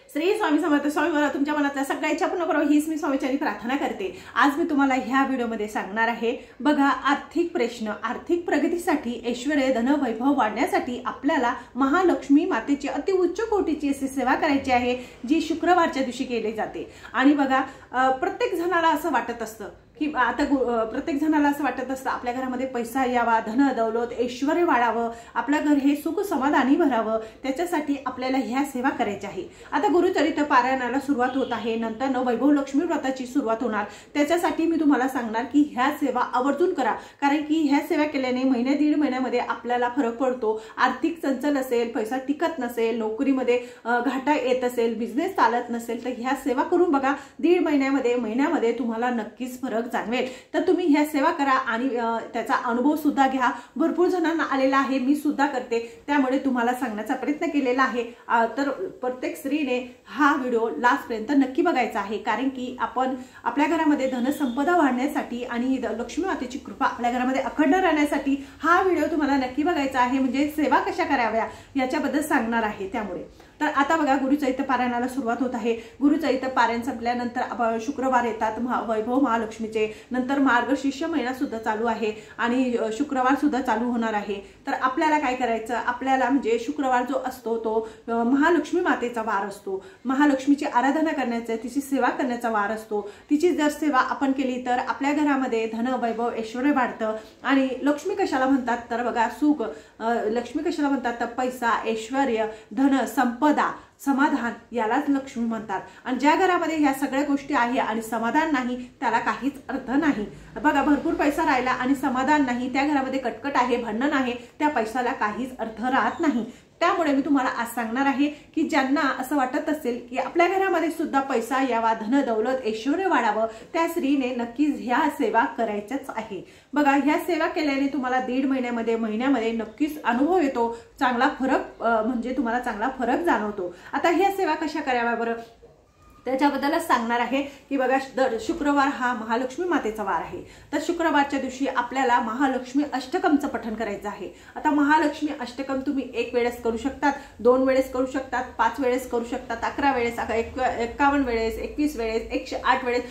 श्री स्वामी समर्थ स्वामी मला तुमच्या मनातल्या सगळ्या इच्छा पूर्ण करावी हीच मी स्वामीचरणी प्रार्थना करते। आज मी तुम्हाला ह्या व्हिडिओमध्ये सांगणार आहे बघा, आर्थिक प्रश्न, आर्थिक प्रगतीसाठी, ऐश्वर्य, धन, वैभव वाढण्यासाठी आपल्याला महालक्ष्मी मातेची अति उच्च कोटीची अशी सेवा करायची आहे, जी शुक्रवारच्या दिवशी केली जाते। आणि बघा, प्रत्येक जणाला असं वाटत असतं की आता प्रत्येक जणाला असं वाटत असतं आपल्या घरामध्ये पैसा यावा, धन दौलत, ऐश्वर्य वाढावं, आपलं घर हे सुख समाधानी भरावं, त्याच्यासाठी आपल्याला ह्या सेवा करायच्या आहे। आता गुरुचरित्र पारायणाला सुरुवात होत आहे, नंतर वैभव लक्ष्मी व्रताची सुरुवात होणार। त्याच्यासाठी मी तुम्हाला सांगणार की ह्या सेवा आवर्जून करा, कारण की ह्या सेवा केल्याने महिने दीड महिन्यामध्ये आपल्याला फरक पडतो। आर्थिक चंचल असेल, पैसा टिकत नसेल, नोकरीमध्ये घाटा येत असेल, बिझनेस चालत नसेल, तर ह्या सेवा करून बघा, दीड महिन्यामध्ये तुम्हाला नक्कीच फरक जाणवेल। तर तुम्ही ह्या सेवा करा आणि त्याचा अनुभव सुद्धा घ्या। भरपूर जणांना आलेला आहे, मी सुद्धा करते, त्यामुळे तुम्हाला सांगण्याचा प्रयत्न केलेला आहे। तर प्रत्येक स्त्रीने हा व्हिडिओ लास्ट पर्यंत नक्की बघायचा आहे, कारण की आपण आपल्या घरामध्ये धनसंपदा वाढण्यासाठी आणि लक्ष्मी मातेची कृपा आपल्या घरामध्ये अखंड राहण्यासाठी हा व्हिडिओ तुम्हाला नक्की बघायचा आहे। म्हणजे सेवा कशा कराव्या याच्याबद्दल सांगणार आहे। त्यामुळे तर आता बघा, गुरुचरित्र पारायणाला सुरुवात होत आहे। गुरुचरित्र पारायण संपल्यानंतर शुक्रवार येतात वैभव महालक्ष्मीचे, नंतर मार्गशीर्ष महिना सुद्धा चालू आहे आणि शुक्रवार सुद्धा चालू होणार आहे। तर आपल्याला काय करायचं, आपल्याला म्हणजे शुक्रवार जो असतो तो महालक्ष्मी मातेचा वार असतो। महालक्ष्मीची आराधना करण्याचा, तिची सेवा करण्याचा वार असतो। तिची जर सेवा आपण केली तर आपल्या घरामध्ये धन, वैभव, ऐश्वर्य वाढतं। आणि लक्ष्मी कशाला म्हणतात तर बघा, सुख, लक्ष्मी कशाला म्हणतात तर पैसा, ऐश्वर्य, धन, संपदा, समाधान यालाच लक्ष्मी म्हणतात। आणि ज्या घरामध्ये ह्या सगळ्या गोष्टी आहे आणि समाधान नाही, त्याला काहीच अर्थ नाही। बघा, भरपूर पैसा राहिला आणि समाधान नाही, त्या घरामध्ये कटकट आहे, भांडण आहे, त्या पैशाला काहीच अर्थ राहत नाही। त्यामुळे मी तुम्हाला आज सांगणार आहे की ज्यांना असं वाटत असेल की आपल्या घरामध्ये सुद्धा पैसा यावा, धन दौलत, ऐश्वर्य वाढावं, त्या स्त्रीने नक्कीच ह्या सेवा करायच्याच आहे। बघा, ह्या सेवा केल्याने तुम्हाला दीड महिन्यामध्ये नक्कीच अनुभव येतो, चांगला फरक म्हणजे तुम्हाला चांगला फरक जाणवतो। आता ह्या सेवा कशा कराव्या बरं, त्याच्याबद्दलच सांगणार आहे की बघा, शुक्रवार हा महालक्ष्मी मातेचा वार आहे। तर शुक्रवारच्या दिवशी आपल्याला महालक्ष्मी अष्टकमचं पठण करायचं आहे। आता महालक्ष्मी अष्टकम तुम्ही एक वेळेस करू शकतात, 2 वेळेस करू शकतात, 5 वेळेस करू शकतात, 11 वेळेस, 51 वेळेस, 21 वेळेस, 108 वेळेस,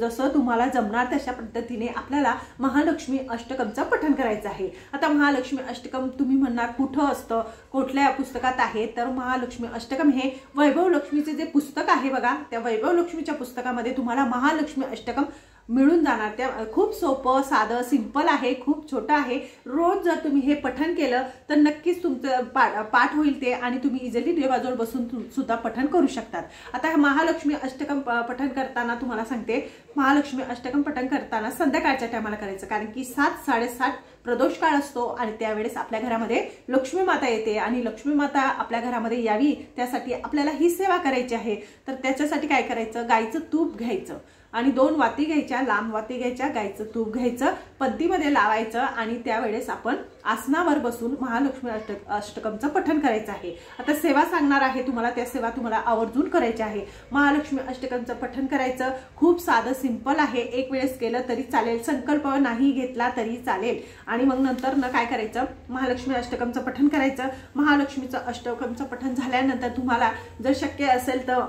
जसं तुम्हाला जमणार तशा पद्धतीने आपल्याला महालक्ष्मी अष्टकमचं पठण करायचं आहे। आता महालक्ष्मी अष्टकम तुम्ही म्हणणार कुठं असतं, कुठल्या पुस्तकात आहे, तर महालक्ष्मी अष्टकम हे वैभव लक्ष्मीचे जे पुस्तक आहे बघा, त्या वैभव लक्ष्मीच्या पुस्तकामध्ये तुम्हाला महालक्ष्मी अष्टकम मिळून जाणार। त्या खूप सोपं, साधं, सिंपल आहे, खूप छोटं आहे। रोज जर तुम्ही हे पठण केलं तर नक्कीच तुमचं पाठ होईल ते, आणि तुम्ही इझिली देवाजवळ बसून सुद्धा पठण करू शकतात। आता महालक्ष्मी अष्टकम पठण करताना तुम्हाला सांगते, महालक्ष्मी अष्टकम पठण करताना संध्याकाळच्या टायमाला करायचं, कारण की 7:30 प्रदोष काळ असतो आणि त्यावेळेस आपल्या घरामध्ये लक्ष्मी माता येते आणि लक्ष्मी माता आपल्या घरामध्ये यावी, त्यासाठी आपल्याला ही सेवा करायची आहे। तर त्याच्यासाठी काय करायचं, गाईचं तूप घ्यायचं आणि 2 वाती घ्यायच्या, लांब वाती घ्यायच्या, गाईचं तूप घ्यायचं, पंथीमध्ये लावायचं आणि त्यावेळेस आपण आसनावर बसून महालक्ष्मी अष्टकमचं पठण करायचं आहे। आता सेवा सांगणार आहे तुम्हाला, त्या सेवा तुम्हाला आवर्जून करायच्या आहे। महालक्ष्मी अष्टकमचं पठण करायचं, खूप साधं सिंपल आहे, एक वेळेस केलं तरी चालेल, संकल्प नाही घेतला तरी चालेल। आणि मग नंतर काय करायचं, महालक्ष्मी अष्टकमचं पठण करायचं। महालक्ष्मीचं अष्टकमचं पठण झाल्यानंतर तुम्हाला जर शक्य असेल तर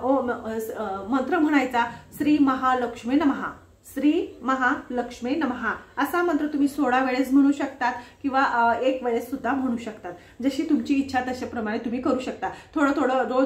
मंत्र म्हणायचा, श्री महालक्ष्मी नमः, श्री महालक्ष्मी नमः असा मंत्र तुम्ही 16 वेळेस म्हणू शकतात किंवा 1 वेळेस सुद्धा म्हणू शकतात। जशी तुमची इच्छा तशाप्रमाणे तुम्ही करू शकता। थोडं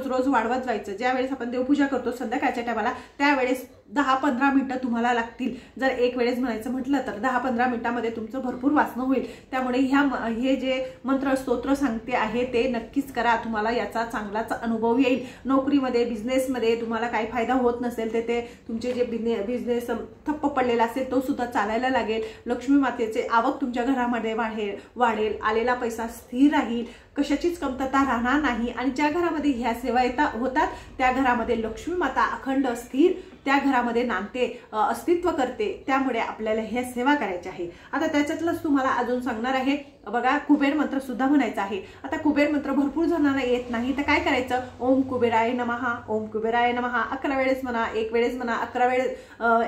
रोज वाढवत जायचं। ज्या वेळेस आपण देवपूजा करतो संध्याकाळच्या टायमाला, त्यावेळेस 10-15 मिनिटं तुम्हाला लागतील। जर 1 वेळेस म्हणायचं म्हटलं तर 10-15 मिनिटांमध्ये तुमचं भरपूर वाचन होईल। त्यामुळे हे जे मंत्र स्तोत्र सांगते आहे ते नक्कीच करा, तुम्हाला याचा चांगलाच अनुभव येईल। नोकरीमध्ये, बिझनेसमध्ये तुम्हाला काही फायदा होत नसेल तर ते तुमचे जे बिझनेस ठप्प पडलेला असेल तो सुद्धा चालायला लागेल। लक्ष्मी मातेचे आवक तुमच्या घरामध्ये वाढेल, आलेला पैसा स्थिर राहील, कशाचीच कमतरता राहणार नाही। आणि ज्या घरामध्ये ह्या सेवा होतात त्या घरामध्ये लक्ष्मी माता अखंड स्थिर त्या घरामध्ये नांदते, अस्तित्व करते। त्यामुळे आपल्याला ह्या सेवा करायच्या आहे। आता त्याच्यातलंच तुम्हाला अजून सांगणार आहे बघा, कुबेर मंत्र सुद्धा म्हणायचा आहे। आता कुबेर मंत्र भरपूर जणांना येत नाही, तर काय करायचं, ओम कुबेराय नमः, ओम कुबेराय नमः 11 वेळेस म्हणा, 1 वेळेस म्हणा, 11 वेळेस,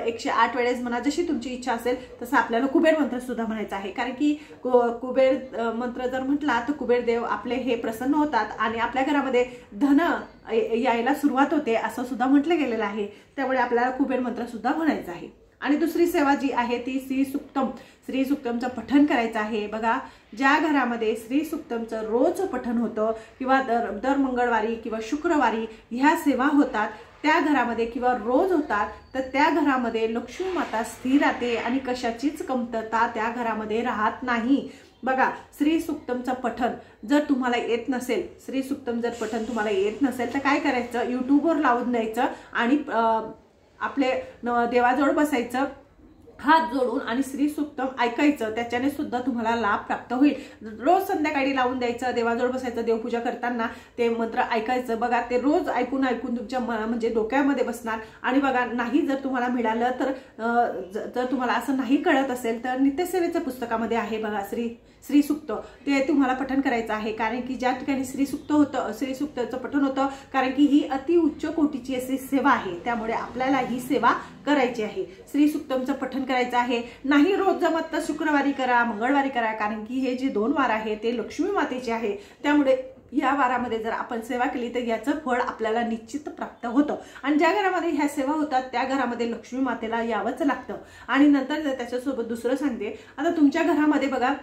108 वेळेस म्हणा, जशी तुमची इच्छा असेल तसं आपल्याला कुबेर मंत्र सुद्धा म्हणायचा आहे। कारण की कुबेर मंत्र जर म्हटला तर कुबेर देव आपले हे प्रसन्न होतात आणि आपल्या घरामध्ये धन यायला सुरुवात होते असं सुद्धा म्हटलं गेलेलं आहे। त्यामुळे आपल्याला कुबेर मंत्र सुद्धा म्हणायचा आहे। आणि दुसरी सेवा जी आहे ती श्री सुक्तम, श्री सुक्तमचं पठण करायचं आहे। बघा, ज्या घरामध्ये श्री सुक्तमचं रोज पठण होतं किंवा दर मंगळवारी किंवा शुक्रवारी ह्या सेवा होतात त्या घरामध्ये किंवा रोज होतात तर त्या घरामध्ये लक्ष्मी माता स्थिर राहते आणि कशाचीच कमतरता त्या घरामध्ये राहत नाही। बघा, श्री सुक्तमचं पठण जर तुम्हाला येत नसेल, श्री सुक्तम जर पठण तुम्हाला येत नसेल तर काय करायचं, यूट्यूबवर लावून द्यायचं आणि आपले देवाजवळ बसायचं, हात जोडून आणि श्री सुक्तम ऐकायचं, त्याच्याने सुद्धा तुम्हाला लाभ प्राप्त होईल। रोज संध्याकाळी लावून द्यायचं, देवाजवळ बसायचं, देवपूजा करताना ते मंत्र ऐकायचं। बघा, ते रोज ऐकून ऐकून तुमच्या म्हणजे डोक्यामध्ये बसणार। आणि बघा, नाही जर तुम्हाला मिळालं तर जर तुम्हाला असं नाही कळत असेल तर नित्यसेवेच्या पुस्तकामध्ये आहे बघा श्री सुक्त, ते तुम्हाला पठण करायचं आहे। कारण की ज्या ठिकाणी श्री सुक्त होतं, श्री सुक्तचं पठण होतं, कारण की ही अति उच्च कोटीची अशी सेवा आहे, त्यामुळे आपल्याला ही सेवा करायची आहे। श्री सुक्तमचं पठण करायचं आहे। नाही रोज जमत तर शुक्रवारी करा, मंगळवारी करा, कारण की हे जे 2 वार आहे ते लक्ष्मी मातेचे आहे, त्यामुळे या वारामध्ये जर आपण सेवा केली तर याचं फळ आपल्याला निश्चित प्राप्त होतं। आणि ज्या घरामध्ये ह्या सेवा होतात त्या घरामध्ये लक्ष्मी मातेला यावंच लागतं। आणि नंतर त्याच्यासोबत दुसरं सांगते, आता तुमच्या घरामध्ये बघा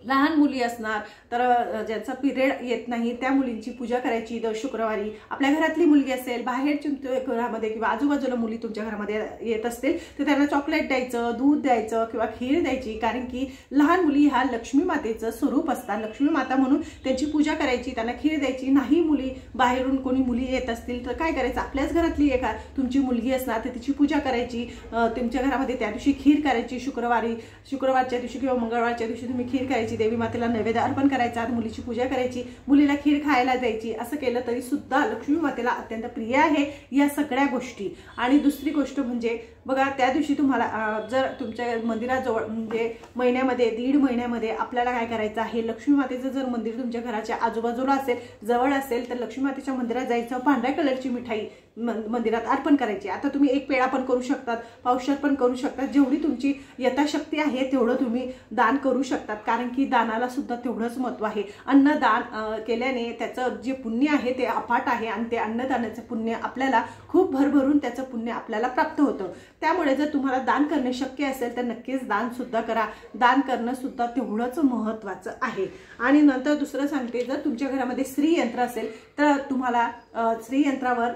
लहान मुली असणार तर ज्यांचा पिरियड येत नाही त्या मुलींची पूजा करायची दर शुक्रवारी। आपल्या घरातली मुलगी असेल, बाहेरच्या घरामध्ये किंवा आजूबाजूला मुली तुमच्या घरामध्ये येत असतील तर त्यांना चॉकलेट द्यायचं, दूध द्यायचं किंवा खीर द्यायची, कारण की लहान मुली ह्या लक्ष्मी मातेचं स्वरूप असतात। लक्ष्मी माता म्हणून त्यांची पूजा करायची, त्यांना खीर द्यायची। नाही मुली बाहेरून कोणी मुली येत असतील तर काय करायचं, आपल्याच घरातली एका तुमची मुलगी असणार तर तिची पूजा करायची, तुमच्या घरामध्ये त्या दिवशी खीर करायची। शुक्रवारच्या दिवशी किंवा मंगळवारच्या दिवशी तुम्ही खीर करायची, देवी मातेला नैवेद्य अर्पण करायचा, मुलीची पूजा करायची, मुलीला खीर खायला द्यायची। असं केलं तरी सुद्धा लक्ष्मी मातेला अत्यंत प्रिय आहे या सगळ्या गोष्टी। आणि दुसरी गोष्ट म्हणजे बघा, त्या दिवशी तुम्हाला जर तुमच्या मंदिराजवळ म्हणजे महिन्यामध्ये 1.5 महिन्यामध्ये आपल्याला काय करायचं आहे, लक्ष्मी मातेचं जर मंदिर तुमच्या घराच्या आजूबाजूला असेल, जवळ असेल तर लक्ष्मी मातेच्या मंदिरात जायचं, पांढऱ्या कलरची मिठाई मंदिरात अर्पण करायची। आता तुम्ही 1 पेढा पण करू शकतात, पावशेर पण करू शकतात, जेवढी तुमची यथाशक्ती आहे तेवढं तुम्ही दान करू शकतात, कारण की दानाला सुद्धा तेवढंच महत्त्व आहे। अन्नदान केल्याने त्याचं जे पुण्य आहे ते अफाट आहे आणि ते अन्नदानाचं पुण्य आपल्याला खूप भरभरून त्याचं पुण्य आपल्याला प्राप्त होतं। त्यामुळे जर तुम्हाला दान करणे शक्य असेल तर नक्कीच दान सुद्धा करा, दान करणं सुद्धा तेवढंच महत्त्वाचं आहे। आणि नंतर दुसरं सांगते, जर तुमच्या घरामध्ये स्त्री यंत्र असेल तर तुम्हाला स्त्री यंत्रावर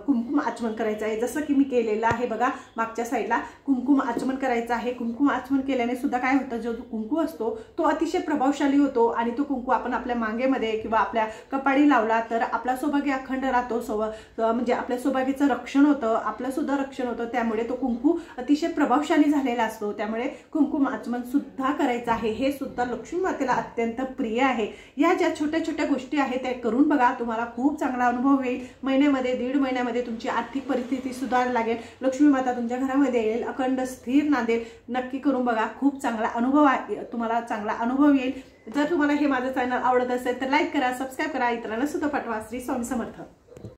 कुंकुम आचमन करायचं आहे, जसं की मी केलेलं आहे बघा, मागच्या साईडला कुंकुम आचमन करायचं आहे। कुंकुम आचमन केल्याने सुद्धा काय होतं, जो कुंकू असतो तो अतिशय प्रभावशाली होतो आणि तो कुंकू आपण आपल्या मांगेमध्ये किंवा आपल्या कपाळी लावला तर आपला सौभाग्य अखंड राहतो, म्हणजे आपल्या सौभाग्याचं रक्षण होतं, आपलं सुद्धा रक्षण होतं। त्यामुळे तो कुंकू अतिशय प्रभावशाली झालेला असतो, त्यामुळे कुंकुम आचमन सुद्धा करायचं आहे। हे सुद्धा लक्ष्मी मातेला अत्यंत प्रिय आहे। या ज्या छोट्या छोट्या गोष्टी आहेत त्या करून बघा, तुम्हाला खूप चांगला अनुभव येईल। महिन्यामध्ये 1.5 महिन्यामध्ये तुमची आर्थिक परिस्थिती सुधार लागेल, लक्ष्मी माता तुमच्या घरामध्ये येईल, अखंड स्थिर नांदेल। नक्की करून बघा, खूप चांगला अनुभव तुम्हाला चांगला अनुभव येईल। जर तुम्हाला हे माझं चॅनल आवडत असेल तर लाईक करा, सबस्क्राईब करा, इतरांना सुद्धा पाठवा। श्री स्वामी समर्थ।